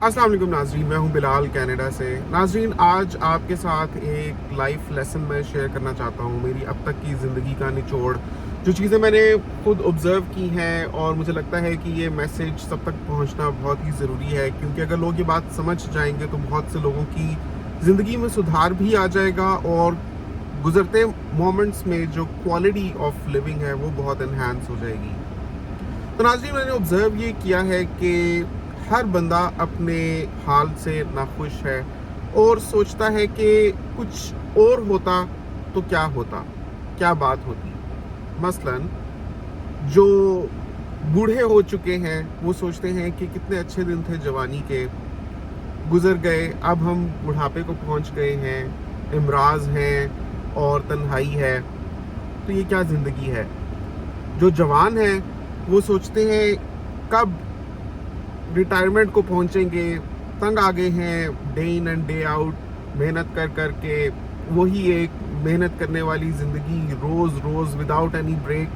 अस्सलाम वालेकुम नाजरीन, मैं हूं बिलाल कनाडा से। नाजरीन, आज आपके साथ एक लाइफ लेसन मैं शेयर करना चाहता हूं, मेरी अब तक की ज़िंदगी का निचोड़, जो चीज़ें मैंने खुद ऑब्ज़र्व की हैं। और मुझे लगता है कि ये मैसेज सब तक पहुंचना बहुत ही ज़रूरी है, क्योंकि अगर लोग ये बात समझ जाएंगे तो बहुत से लोगों की ज़िंदगी में सुधार भी आ जाएगा और गुजरते मोमेंट्स में जो क्वालिटी ऑफ लिविंग है वो बहुत इन्हांस हो जाएगी। तो नाज़रीन, मैंने ऑब्ज़र्व ये किया है कि हर बंदा अपने हाल से नाखुश है और सोचता है कि कुछ और होता तो क्या होता, क्या बात होती। मसलन जो बूढ़े हो चुके हैं वो सोचते हैं कि कितने अच्छे दिन थे जवानी के, गुजर गए, अब हम बुढ़ापे को पहुंच गए हैं, इमराज हैं और तन्हाई है, तो ये क्या ज़िंदगी है। जो जवान हैं वो सोचते हैं कब रिटायरमेंट को पहुंचेंगे, तंग आ गए हैं day in and day out मेहनत कर कर के, वही एक मेहनत करने वाली ज़िंदगी, रोज़ रोज़ विदाउट एनी ब्रेक,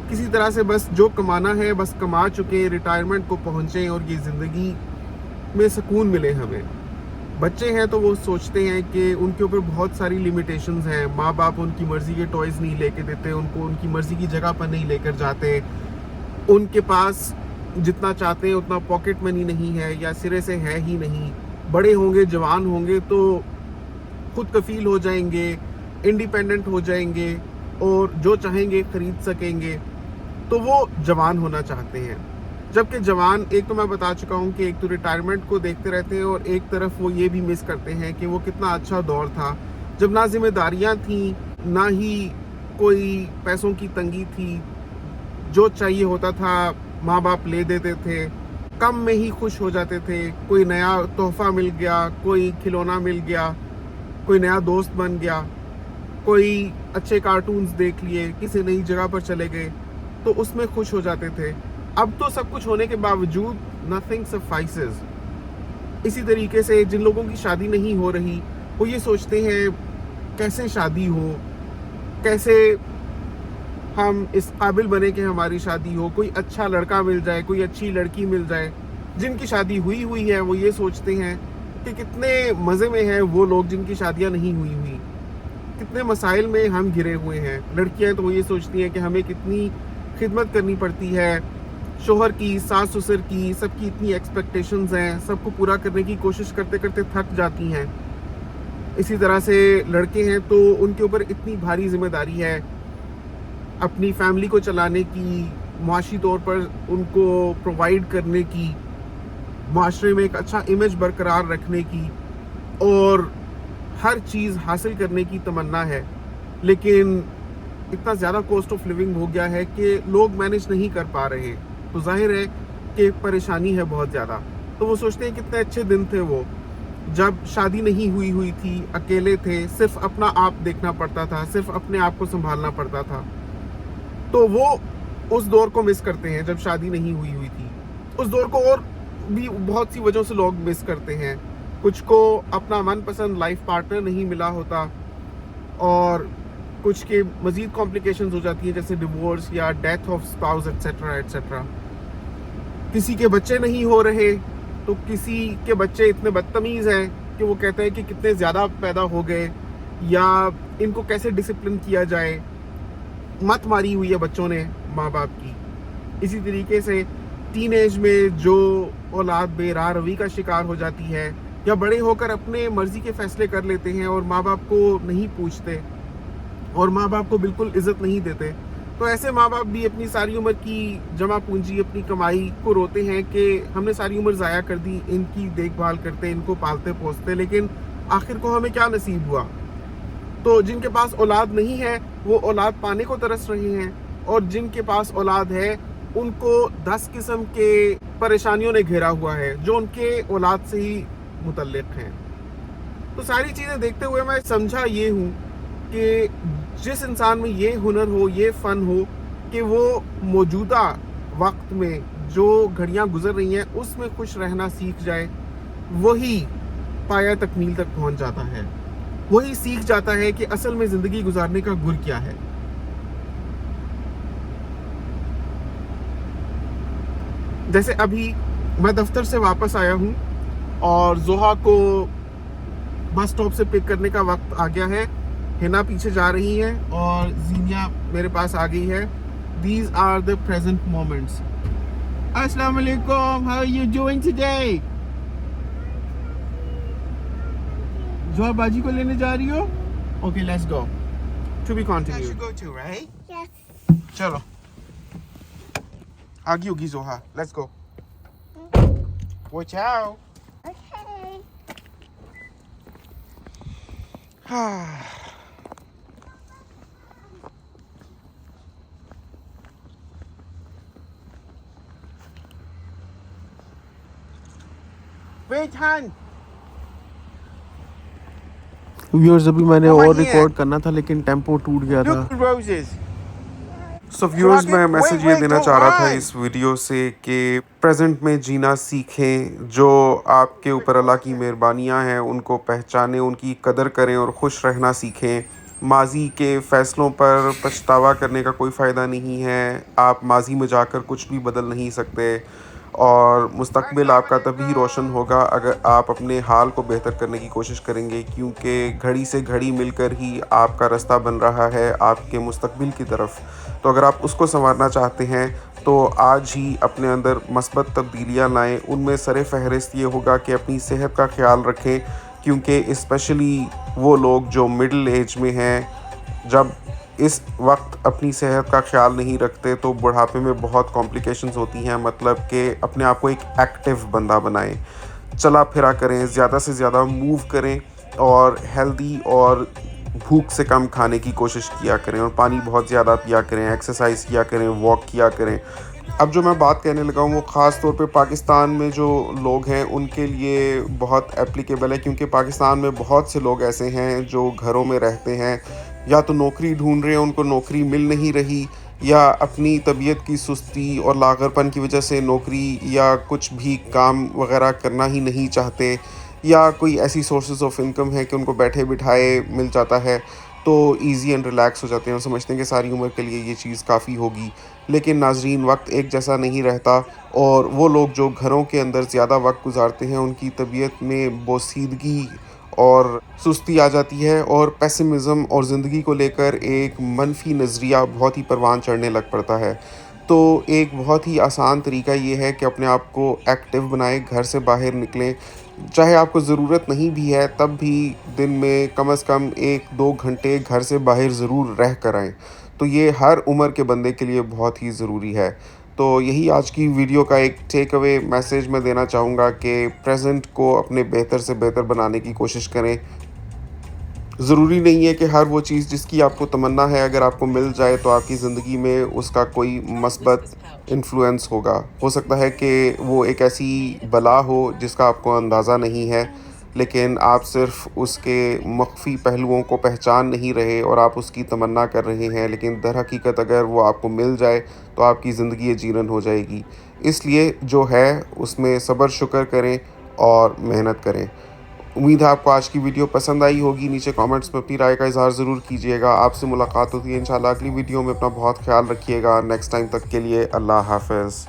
किसी तरह से बस जो कमाना है बस कमा चुके, रिटायरमेंट को पहुंचे और ये ज़िंदगी में सुकून मिले हमें। बच्चे हैं तो वो सोचते हैं कि उनके ऊपर बहुत सारी लिमिटेशंस हैं, माँ बाप उनकी मर्ज़ी के टॉयज़ नहीं लेके देते, उनको उनकी मर्ज़ी की जगह पर नहीं लेकर जाते, उनके पास जितना चाहते हैं उतना पॉकेट मनी नहीं है या सिरे से है ही नहीं। बड़े होंगे, जवान होंगे तो खुद कफील हो जाएंगे, इंडिपेंडेंट हो जाएंगे और जो चाहेंगे खरीद सकेंगे, तो वो जवान होना चाहते हैं। जबकि जवान, एक तो मैं बता चुका हूँ कि एक तो रिटायरमेंट को देखते रहते हैं और एक तरफ वो ये भी मिस करते हैं कि वो कितना अच्छा दौर था जब ना जिम्मेदारियाँ थीं, ना ही कोई पैसों की तंगी थी, जो चाहिए होता था माँ बाप ले देते थे, कम में ही खुश हो जाते थे। कोई नया तोहफा मिल गया, कोई खिलौना मिल गया, कोई नया दोस्त बन गया, कोई अच्छे कार्टून्स देख लिए, किसी नई जगह पर चले गए तो उसमें खुश हो जाते थे। अब तो सब कुछ होने के बावजूद नथिंग सफाइसेस। इसी तरीके से जिन लोगों की शादी नहीं हो रही वो ये सोचते हैं कैसे शादी हो, कैसे हम इस काबिल बने कि हमारी शादी हो, कोई अच्छा लड़का मिल जाए, कोई अच्छी लड़की मिल जाए। जिनकी शादी हुई हुई है वो ये सोचते हैं कि कितने मज़े में हैं वो लोग जिनकी शादियां नहीं हुई हुई, कितने मसाइल में हम घिरे हुए हैं। लड़कियां तो वो ये सोचती हैं कि हमें कितनी खिदमत करनी पड़ती है, शोहर की, सास ससुर की, सबकी इतनी एक्सपेक्टेशंस हैं, सबको पूरा करने की कोशिश करते करते थक जाती हैं। इसी तरह से लड़के हैं तो उनके ऊपर इतनी भारी जिम्मेदारी है अपनी फैमिली को चलाने की, मुआशी तौर पर उनको प्रोवाइड करने की, माशरे में एक अच्छा इमेज बरकरार रखने की और हर चीज़ हासिल करने की तमन्ना है। लेकिन इतना ज़्यादा कॉस्ट ऑफ लिविंग हो गया है कि लोग मैनेज नहीं कर पा रहे, तो जाहिर है कि परेशानी है बहुत ज़्यादा। तो वो सोचते हैं कितने अच्छे दिन थे वो जब शादी नहीं हुई थी, अकेले थे, सिर्फ अपना आप देखना पड़ता था, सिर्फ अपने आप को संभालना पड़ता था। तो वो उस दौर को मिस करते हैं जब शादी नहीं हुई थी। उस दौर को और भी बहुत सी वजहों से लोग मिस करते हैं। कुछ को अपना मनपसंद लाइफ पार्टनर नहीं मिला होता और कुछ के मज़ीद कॉम्प्लिकेशंस हो जाती हैं जैसे डिवोर्स या death of spouse etcetera etcetera. किसी के बच्चे नहीं हो रहे तो किसी के बच्चे इतने बदतमीज़ हैं कि वो कहते हैं कि कितने ज़्यादा पैदा हो गए या इनको कैसे डिसिप्लिन किया जाए। मत मारी हुई है बच्चों ने माँ बाप की। इसी तरीके से टीन एज में जो औलाद बेराह रवि का शिकार हो जाती है या बड़े होकर अपने मर्जी के फैसले कर लेते हैं और माँ बाप को नहीं पूछते और माँ बाप को बिल्कुल इज्जत नहीं देते, तो ऐसे माँ बाप भी अपनी सारी उम्र की जमा पूंजी, अपनी कमाई को रोते हैं कि हमने सारी उम्र ज़ाया कर दी इनकी देखभाल करते, इनको पालते पोसते, लेकिन आखिर को हमें क्या नसीब हुआ। तो जिनके पास औलाद नहीं है वो औलाद पाने को तरस रहे हैं और जिनके पास औलाद है उनको 10 किस्म के परेशानियों ने घेरा हुआ है जो उनके औलाद से ही मुतल्लिक हैं। तो सारी चीज़ें देखते हुए मैं समझा ये हूँ कि जिस इंसान में ये हुनर हो, ये फ़न हो कि वो मौजूदा वक्त में जो घड़ियाँ गुजर रही हैं उसमें खुश रहना सीख जाए, वही पाया तकमील तक पहुँच जाता है, वही सीख जाता है कि असल में ज़िंदगी गुजारने का गुर क्या है। जैसे अभी मैं दफ्तर से वापस आया हूँ اور زوہا کو بس اسٹاپ سے پک کرنے کا وقت آ گیا ہے. ہنا پیچھے جا رہی ہے اور زینیا میرے پاس آ گئی ہے. These are the present moments. السلام علیکم, how are you doing today? Zoha باجی کو لینے جا رہی ہو؟ Okay, let's go. To be continued. چلو آگی ہوگی Zoha. Let's go. Watch out. Wait ہن. ویورز ابھی میں نے اور ریکارڈ کرنا تھا لیکن ٹیمپو ٹوٹ گیا تھا. سو ویورز میں میسج یہ دینا چاہ رہا تھا اس ویڈیو سے کہ پریزنٹ میں جینا سیکھیں. جو آپ کے اوپر اللہ کی مہربانیاں ہیں ان کو پہچانیں, ان کی قدر کریں اور خوش رہنا سیکھیں. ماضی کے فیصلوں پر پچھتاوا کرنے کا کوئی فائدہ نہیں ہے. آپ ماضی میں جا کر کچھ بھی بدل نہیں سکتے اور مستقبل آپ کا تبھی روشن ہوگا اگر آپ اپنے حال کو بہتر کرنے کی کوشش کریں گے, کیونکہ گھڑی سے گھڑی مل کر ہی آپ کا رستہ بن رہا ہے آپ کے مستقبل کی طرف. تو اگر آپ اس کو سنوارنا چاہتے ہیں تو آج ہی اپنے اندر مثبت تبدیلیاں لائیں. ان میں سر فہرست یہ ہوگا کہ اپنی صحت کا خیال رکھیں, کیونکہ اسپیشلی وہ لوگ جو مڈل ایج میں ہیں, جب اس وقت اپنی صحت کا خیال نہیں رکھتے تو بڑھاپے میں بہت کمپلیکیشنز ہوتی ہیں. مطلب کہ اپنے آپ کو ایک ایکٹیو بندہ بنائیں, چلا پھرا کریں, زیادہ سے زیادہ موو کریں اور ہیلدی اور بھوک سے کم کھانے کی کوشش کیا کریں اور پانی بہت زیادہ پیا کریں, ایکسرسائز کیا کریں, واک کیا کریں. اب جو میں بات کہنے لگا ہوں وہ خاص طور پہ پاکستان میں جو لوگ ہیں ان کے لیے بہت اپلیکیبل ہے, کیونکہ پاکستان میں بہت سے لوگ ایسے ہیں جو گھروں میں رہتے ہیں, یا تو نوکری ڈھونڈ رہے ہیں, ان کو نوکری مل نہیں رہی, یا اپنی طبیعت کی سستی اور لاغر پن کی وجہ سے نوکری یا کچھ بھی کام وغیرہ کرنا ہی نہیں چاہتے, یا کوئی ایسی سورسز آف انکم ہے کہ ان کو بیٹھے بٹھائے مل جاتا ہے تو ایزی اینڈ ریلیکس ہو جاتے ہیں اور سمجھتے ہیں کہ ساری عمر کے لیے یہ چیز کافی ہوگی. لیکن ناظرین, وقت ایک جیسا نہیں رہتا اور وہ لوگ جو گھروں کے اندر زیادہ وقت گزارتے ہیں ان کی طبیعت میں بوسیدگی اور سستی آ جاتی ہے اور پیسمزم اور زندگی کو لے کر ایک منفی نظریہ بہت ہی پروان چڑھنے لگ پڑتا ہے. تو ایک بہت ہی آسان طریقہ یہ ہے کہ اپنے آپ کو ایکٹیو بنائیں, گھر سے باہر نکلیں, چاہے آپ کو ضرورت نہیں بھی ہے تب بھی دن میں کم از کم 1-2 گھنٹے گھر سے باہر ضرور رہ کر آئیں. تو یہ ہر عمر کے بندے کے لیے بہت ہی ضروری ہے. تو یہی آج کی ویڈیو کا ایک ٹیک اوے میسیج میں دینا چاہوں گا کہ پریزنٹ کو اپنے بہتر سے بہتر بنانے کی کوشش کریں. ضروری نہیں ہے کہ ہر وہ چیز جس کی آپ کو تمنا ہے اگر آپ کو مل جائے تو آپ کی زندگی میں اس کا کوئی مثبت انفلوئنس ہوگا. ہو سکتا ہے کہ وہ ایک ایسی بلا ہو جس کا آپ کو اندازہ نہیں ہے, لیکن آپ صرف اس کے مخفی پہلوؤں کو پہچان نہیں رہے اور آپ اس کی تمنا کر رہے ہیں, لیکن در حقیقت اگر وہ آپ کو مل جائے تو آپ کی زندگی جیرن ہو جائے گی. اس لیے جو ہے اس میں صبر شکر کریں اور محنت کریں. امید ہے آپ کو آج کی ویڈیو پسند آئی ہوگی. نیچے کامنٹس میں اپنی رائے کا اظہار ضرور کیجیے گا. آپ سے ملاقات ہوتی ہے انشاءاللہ اگلی ویڈیو میں. اپنا بہت خیال رکھیے گا. نیکسٹ ٹائم تک کے لیے اللہ حافظ.